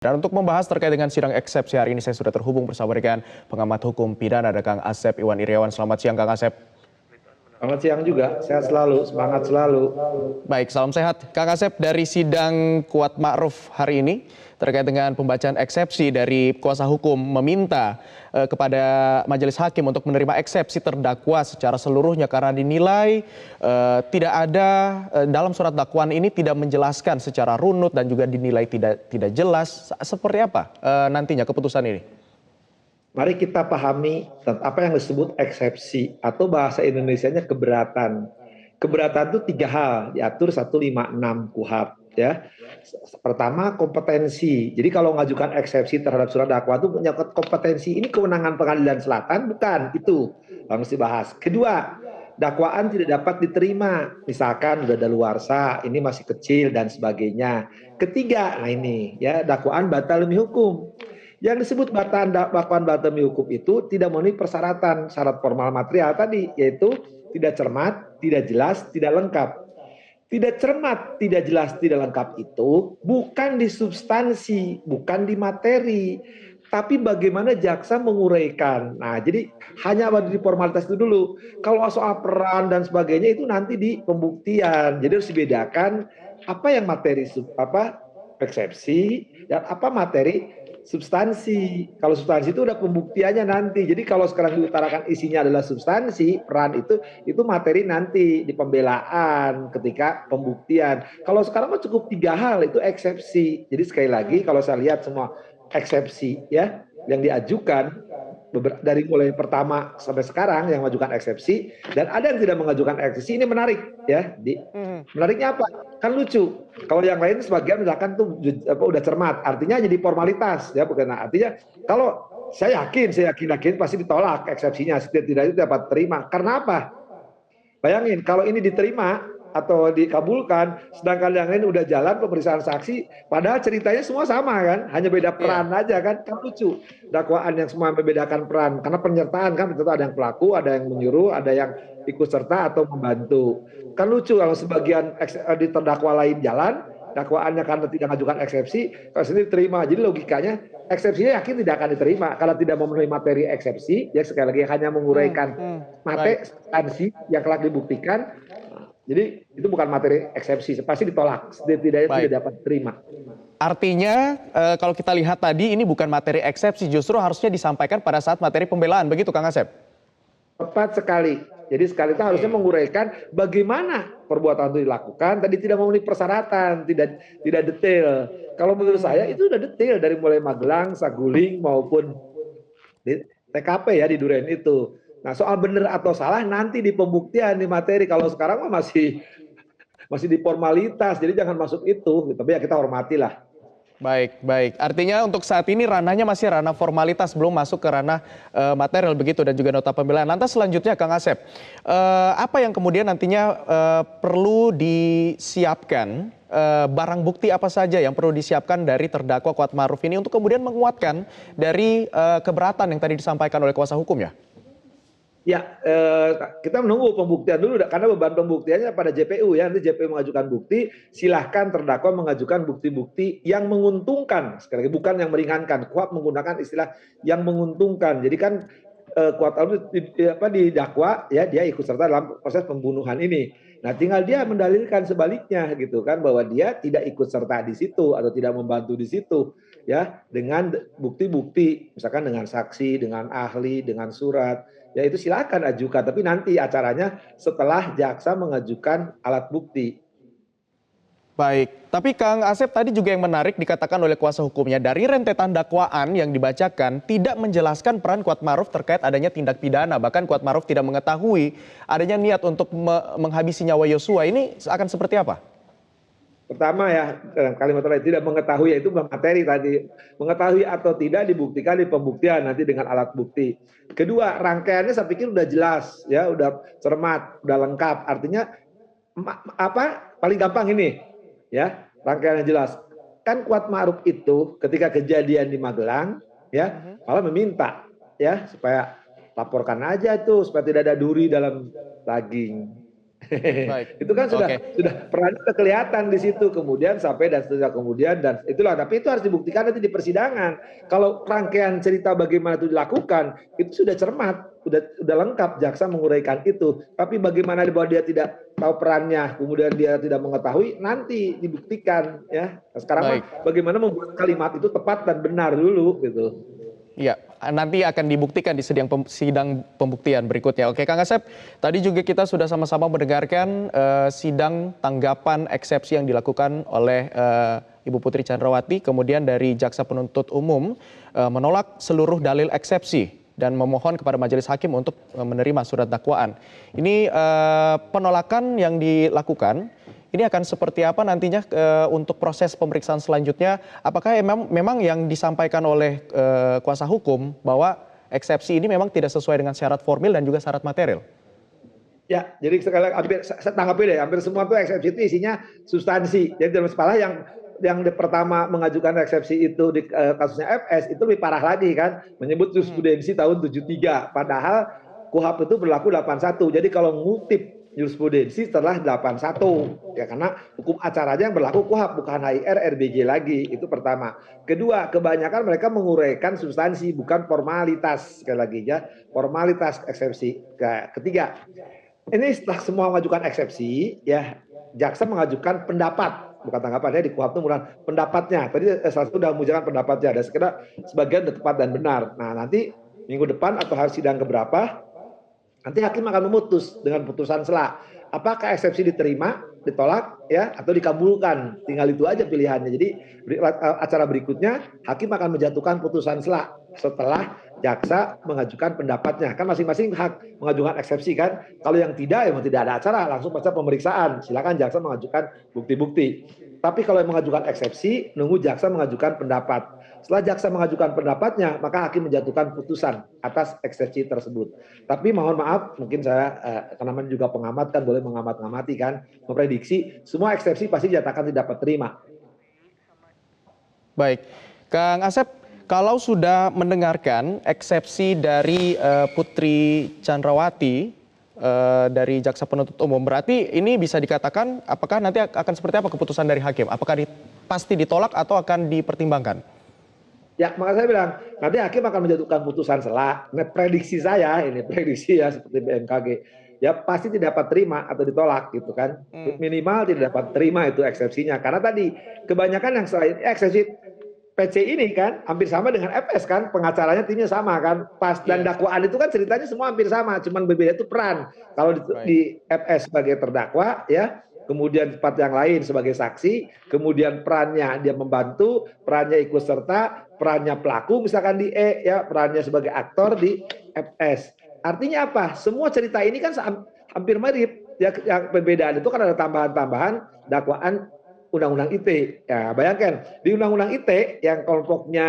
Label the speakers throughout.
Speaker 1: Dan untuk membahas terkait dengan sidang eksepsi hari ini saya sudah terhubung bersama dengan pengamat hukum pidana ada Kang Asep Iwan Iryawan. Selamat siang Kang Asep.
Speaker 2: Selamat siang juga, sehat selalu, semangat selalu.
Speaker 1: Baik, salam sehat. Kang Asep, dari sidang Kuat Ma'ruf hari ini terkait dengan pembacaan eksepsi dari kuasa hukum meminta kepada majelis hakim untuk menerima eksepsi terdakwa secara seluruhnya karena dinilai tidak ada dalam surat dakwaan ini tidak menjelaskan secara runut dan juga dinilai tidak jelas. Seperti apa nantinya keputusan ini?
Speaker 2: Mari kita pahami apa yang disebut eksepsi atau bahasa Indonesianya keberatan. Keberatan itu 3 hal, diatur 156 KUHP ya. Pertama, kompetensi. Jadi kalau mengajukan eksepsi terhadap surat dakwaan itu punya kompetensi. Ini kewenangan pengadilan selatan, bukan itu. Harus dibahas. Kedua, dakwaan tidak dapat diterima. Misalkan sudah daluarsa, ini masih kecil dan sebagainya. Ketiga, nah ini ya, dakwaan batal demi hukum. Yang disebut dakwaan batal demi hukum itu tidak memenuhi persyaratan syarat formal material tadi, yaitu tidak cermat, tidak jelas, tidak lengkap. Tidak cermat, tidak jelas, tidak lengkap itu bukan di substansi, bukan di materi, tapi bagaimana jaksa menguraikan. Nah, jadi hanya di formalitas itu dulu. Kalau soal peran dan sebagainya itu nanti di pembuktian. Jadi harus dibedakan apa yang materi eksepsi dan apa materi substansi. Kalau substansi itu udah pembuktiannya nanti. Jadi kalau sekarang diutarakan isinya adalah substansi, peran itu materi nanti di pembelaan ketika pembuktian. Kalau sekarang mah cukup 3 hal itu eksepsi. Jadi sekali lagi kalau saya lihat semua eksepsi ya yang diajukan dari mulai pertama sampai sekarang yang mengajukan eksepsi dan ada yang tidak mengajukan eksepsi, ini menarik ya. Menariknya apa? Kan lucu. Kalau yang lain sebagian misalkan tuh udah cermat, artinya jadi formalitas ya, bukan. Artinya kalau saya yakin pasti ditolak eksepsinya, tidak itu dapat terima. Karena apa? Bayangin kalau ini diterima atau dikabulkan, sedangkan yang lain udah jalan pemeriksaan saksi, padahal ceritanya semua sama kan, hanya beda peran aja kan lucu. Dakwaan yang semua membedakan peran, karena penyertaan kan tentu ada yang pelaku, ada yang menyuruh, ada yang ikut serta atau membantu. Kan lucu kalau sebagian di terdakwa lain jalan, dakwaannya karena tidak mengajukan eksepsi, kalau sendiri diterima. Jadi logikanya eksepsinya yakin tidak akan diterima kalau tidak memenuhi materi eksepsi, ya sekali lagi hanya menguraikan materi substansi yang telah dibuktikan. Jadi itu bukan materi eksepsi, pasti ditolak, tidak dapat terima.
Speaker 1: Artinya kalau kita lihat tadi ini bukan materi eksepsi, justru harusnya disampaikan pada saat materi pembelaan, begitu Kang Asep?
Speaker 2: Tepat sekali. Jadi sekali itu harusnya menguraikan bagaimana perbuatan itu dilakukan, tadi tidak memenuhi persyaratan, tidak detail. Kalau menurut saya itu sudah detail dari mulai Magelang, Saguling maupun di TKP ya di Duren itu. Nah, soal benar atau salah nanti di pembuktian di materi. Kalau sekarang mah masih di formalitas, jadi jangan masuk itu. Tapi ya kita hormatilah.
Speaker 1: Baik. Artinya untuk saat ini ranahnya masih ranah formalitas, belum masuk ke ranah material begitu dan juga nota pembelaan. Lantas selanjutnya Kang Asep, apa yang kemudian nantinya perlu disiapkan, barang bukti apa saja yang perlu disiapkan dari terdakwa Kuat Ma'ruf ini untuk kemudian menguatkan dari keberatan yang tadi disampaikan oleh kuasa hukum ya?
Speaker 2: Ya, kita menunggu pembuktian dulu karena beban pembuktiannya pada JPU ya. Nanti JPU mengajukan bukti, silahkan terdakwa mengajukan bukti-bukti yang menguntungkan. Sekali lagi bukan yang meringankan. KUHP menggunakan istilah yang menguntungkan. Jadi kan Kuat didakwa ya dia ikut serta dalam proses pembunuhan ini. Nah, tinggal dia mendalilkan sebaliknya gitu kan, bahwa dia tidak ikut serta di situ atau tidak membantu di situ ya, dengan bukti-bukti misalkan dengan saksi, dengan ahli, dengan surat. Ya itu silakan ajukan, tapi nanti acaranya setelah jaksa mengajukan alat bukti.
Speaker 1: Baik, tapi Kang Asep tadi juga yang menarik dikatakan oleh kuasa hukumnya, dari rentetan dakwaan yang dibacakan tidak menjelaskan peran Kuat Ma'ruf terkait adanya tindak pidana. Bahkan Kuat Ma'ruf tidak mengetahui adanya niat untuk menghabisi nyawa Yosua. Ini akan seperti apa?
Speaker 2: Pertama ya, kalimat terakhir tidak mengetahui, yaitu materi tadi. Mengetahui atau tidak dibuktikan di pembuktian nanti dengan alat bukti. Kedua, rangkaiannya saya pikir udah jelas ya, udah cermat, udah lengkap. Artinya paling gampang ini ya, rangkaiannya jelas. Kan Kuat Ma'ruf itu ketika kejadian di Magelang ya, malah meminta ya supaya laporkan aja itu supaya tidak ada duri dalam daging.
Speaker 1: Baik.
Speaker 2: Itu kan sudah
Speaker 1: Oke.
Speaker 2: peran sudah kelihatan di situ, kemudian sampai dan seterusnya kemudian dan itulah, tapi itu harus dibuktikan nanti di persidangan. Kalau rangkaian cerita bagaimana itu dilakukan itu sudah cermat, sudah lengkap jaksa menguraikan itu. Tapi bagaimana bahwa dia tidak tahu perannya, kemudian dia tidak mengetahui, nanti dibuktikan ya. Nah, sekarang mah
Speaker 1: Baik.
Speaker 2: bagaimana membuat kalimat itu tepat dan benar dulu gitu.
Speaker 1: Iya, nanti akan dibuktikan di sidang pembuktian berikutnya. Oke, Kang Asep, tadi juga kita sudah sama-sama mendengarkan sidang tanggapan eksepsi yang dilakukan oleh Ibu Putri Chandrawati, kemudian dari Jaksa Penuntut Umum menolak seluruh dalil eksepsi dan memohon kepada majelis hakim untuk menerima surat dakwaan. Ini penolakan yang dilakukan, ini akan seperti apa nantinya untuk proses pemeriksaan selanjutnya? Apakah memang yang disampaikan oleh kuasa hukum bahwa eksepsi ini memang tidak sesuai dengan syarat formil dan juga syarat material?
Speaker 2: Ya, jadi sekali hampir saya tanggapi deh, hampir semua tuh eksepsi itu isinya substansi. Jadi dalam sepalah yang pertama mengajukan eksepsi itu di kasusnya FS itu lebih parah lagi kan, menyebut jurisprudensi tahun 73, padahal KUHP itu berlaku 81. Jadi kalau ngutip jurisprudensi setelah 81 ya, karena hukum acaranya yang berlaku KUHP bukan HIR RBG lagi. Itu pertama. Kedua, kebanyakan mereka menguraikan substansi bukan formalitas, sekali lagi ya, formalitas eksepsi. Ketiga, ini setelah semua mengajukan eksepsi ya, jaksa mengajukan pendapat, bukan tanggapannya di KUHP itu bukan pendapatnya. Tadi salah satu sudah mengujakan pendapatnya, dan sekedar sebagian tepat dan benar. Nah, nanti minggu depan atau hari sidang keberapa nanti hakim akan memutus dengan putusan sela. Apakah eksepsi diterima, ditolak, ya, atau dikabulkan? Tinggal itu aja pilihannya. Jadi acara berikutnya hakim akan menjatuhkan putusan sela setelah jaksa mengajukan pendapatnya. Kan masing-masing hak mengajukan eksepsi kan. Kalau yang tidak, ya tidak ada acara, langsung pasca pemeriksaan. Silakan jaksa mengajukan bukti-bukti. Tapi kalau yang mengajukan eksepsi, nunggu jaksa mengajukan pendapat. Setelah jaksa mengajukan pendapatnya, maka hakim menjatuhkan putusan atas eksepsi tersebut. Tapi mohon maaf, mungkin saya karena juga pengamat kan, boleh mengamat-ngamati kan, memprediksi semua eksepsi pasti dinyatakan tidak dapat terima.
Speaker 1: Baik, Kang Asep, kalau sudah mendengarkan eksepsi dari Putri Chandrawati dari Jaksa Penuntut Umum, berarti ini bisa dikatakan apakah nanti akan seperti apa keputusan dari hakim? Apakah pasti ditolak atau akan dipertimbangkan?
Speaker 2: Ya, maka saya bilang, nanti hakim akan menjatuhkan putusan sela. Nah, prediksi saya, ini prediksi ya seperti BMKG, ya pasti tidak dapat terima atau ditolak gitu kan. Minimal tidak dapat terima itu eksepsinya. Karena tadi kebanyakan yang selain eksepsi PC ini kan hampir sama dengan FS kan, pengacaranya timnya sama kan, pas dan dakwaan itu kan ceritanya semua hampir sama, cuman berbeda itu peran. Kalau di FS sebagai terdakwa ya, kemudian tempat yang lain sebagai saksi, kemudian perannya dia membantu, perannya ikut serta, perannya pelaku misalkan di E ya, perannya sebagai aktor di FS. Artinya apa? Semua cerita ini kan hampir mirip. Ya, yang perbedaan itu kan ada tambahan-tambahan dakwaan Undang-Undang ITE. Ya, bayangkan di Undang-Undang ITE yang kelompoknya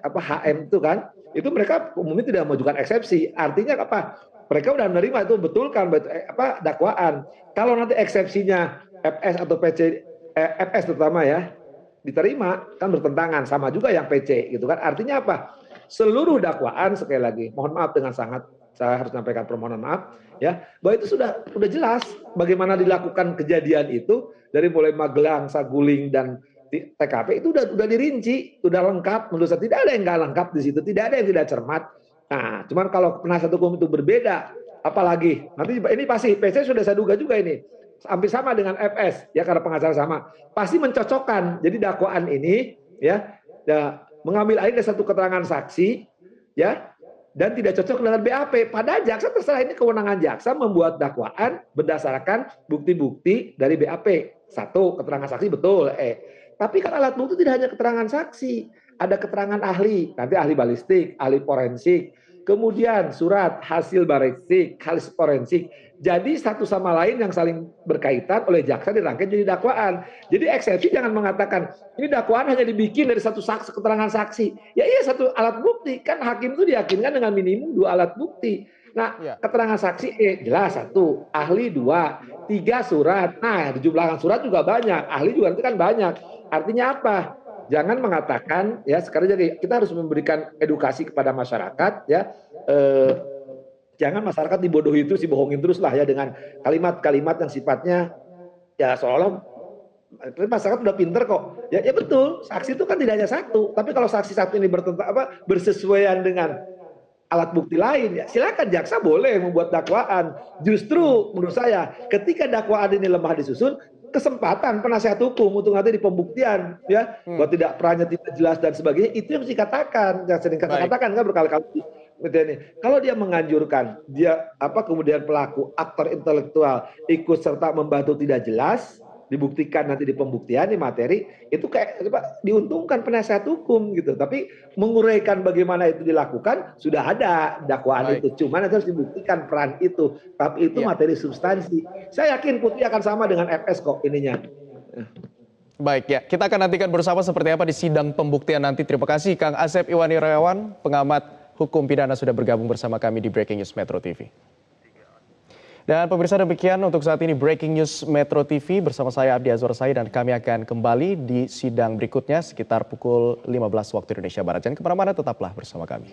Speaker 2: HM itu kan, itu mereka umumnya tidak mengajukan eksepsi. Artinya apa? Mereka sudah menerima itu, betulkan dakwaan. Kalau nanti eksepsinya FS atau PC, FS terutama ya, diterima kan bertentangan sama juga yang PC gitu kan. Artinya apa? Seluruh dakwaan, sekali lagi mohon maaf dengan sangat saya harus sampaikan permohonan maaf ya, bahwa itu sudah jelas bagaimana dilakukan kejadian itu, dari mulai Magelang, Saguling dan TKP itu udah dirinci, udah lengkap. Menurut saya tidak ada yang nggak lengkap di situ, tidak ada yang tidak cermat. Nah, cuman kalau penasihat hukum itu berbeda, apalagi nanti ini pasti PC sudah saya duga juga ini hampir sama dengan FS ya, karena pengacara sama, pasti mencocokkan. Jadi dakwaan ini ya mengambil alih dari satu keterangan saksi ya, dan tidak cocok dengan BAP. Padahal jaksa terserah, ini kewenangan jaksa membuat dakwaan berdasarkan bukti-bukti dari BAP. Satu, keterangan saksi betul. Tapi kan alat bukti tidak hanya keterangan saksi, ada keterangan ahli, nanti ahli balistik, ahli forensik, kemudian surat hasil balistik, hasil forensik. Jadi satu sama lain yang saling berkaitan oleh jaksa dirangkai jadi dakwaan. Jadi eksepsi jangan mengatakan ini dakwaan hanya dibikin dari satu saksi, keterangan saksi. Ya iya, satu alat bukti. Kan hakim itu diyakinkan dengan minimum 2 alat bukti. Nah, keterangan saksi jelas 1, ahli 2, 3 surat. Nah, dijumlahkan surat juga banyak, ahli juga nanti kan banyak. Artinya apa? Jangan mengatakan ya, sekarang jadi kita harus memberikan edukasi kepada masyarakat ya. Jangan masyarakat dibodohi terus, dibohongin terus lah ya dengan kalimat-kalimat yang sifatnya ya seolah masyarakat udah pinter kok. Ya, ya betul, saksi itu kan tidak hanya satu. Tapi kalau saksi satu ini bersesuaian dengan alat bukti lain, ya silakan jaksa boleh membuat dakwaan. Justru menurut saya, ketika dakwaan ini lemah disusun, kesempatan penasihat hukum untuk nanti di pembuktian, ya bahwa tidak perannya tidak jelas dan sebagainya, itu yang mesti dikatakan, yang sering
Speaker 1: Baik.
Speaker 2: katakan kan berkali-kali. Kalau dia menganjurkan, dia kemudian pelaku aktor intelektual ikut serta membantu tidak jelas, dibuktikan nanti di pembuktian di materi itu kayak diuntungkan penasihat hukum gitu. Tapi menguraikan bagaimana itu dilakukan sudah ada dakwaan
Speaker 1: Baik.
Speaker 2: itu. Cuman nanti harus dibuktikan peran itu. Tapi itu
Speaker 1: Ya.
Speaker 2: materi substansi. Saya yakin Putri akan sama dengan FS kok ininya.
Speaker 1: Baik ya, kita akan nantikan bersama seperti apa di sidang pembuktian nanti. Terima kasih Kang Asep Iwan Irawan, pengamat hukum pidana sudah bergabung bersama kami di Breaking News Metro TV. Dan pemirsa demikian untuk saat ini Breaking News Metro TV bersama saya Abdi Azwar Said dan kami akan kembali di sidang berikutnya sekitar pukul 15 waktu Indonesia Barat. Jangan kemana-mana, tetaplah bersama kami.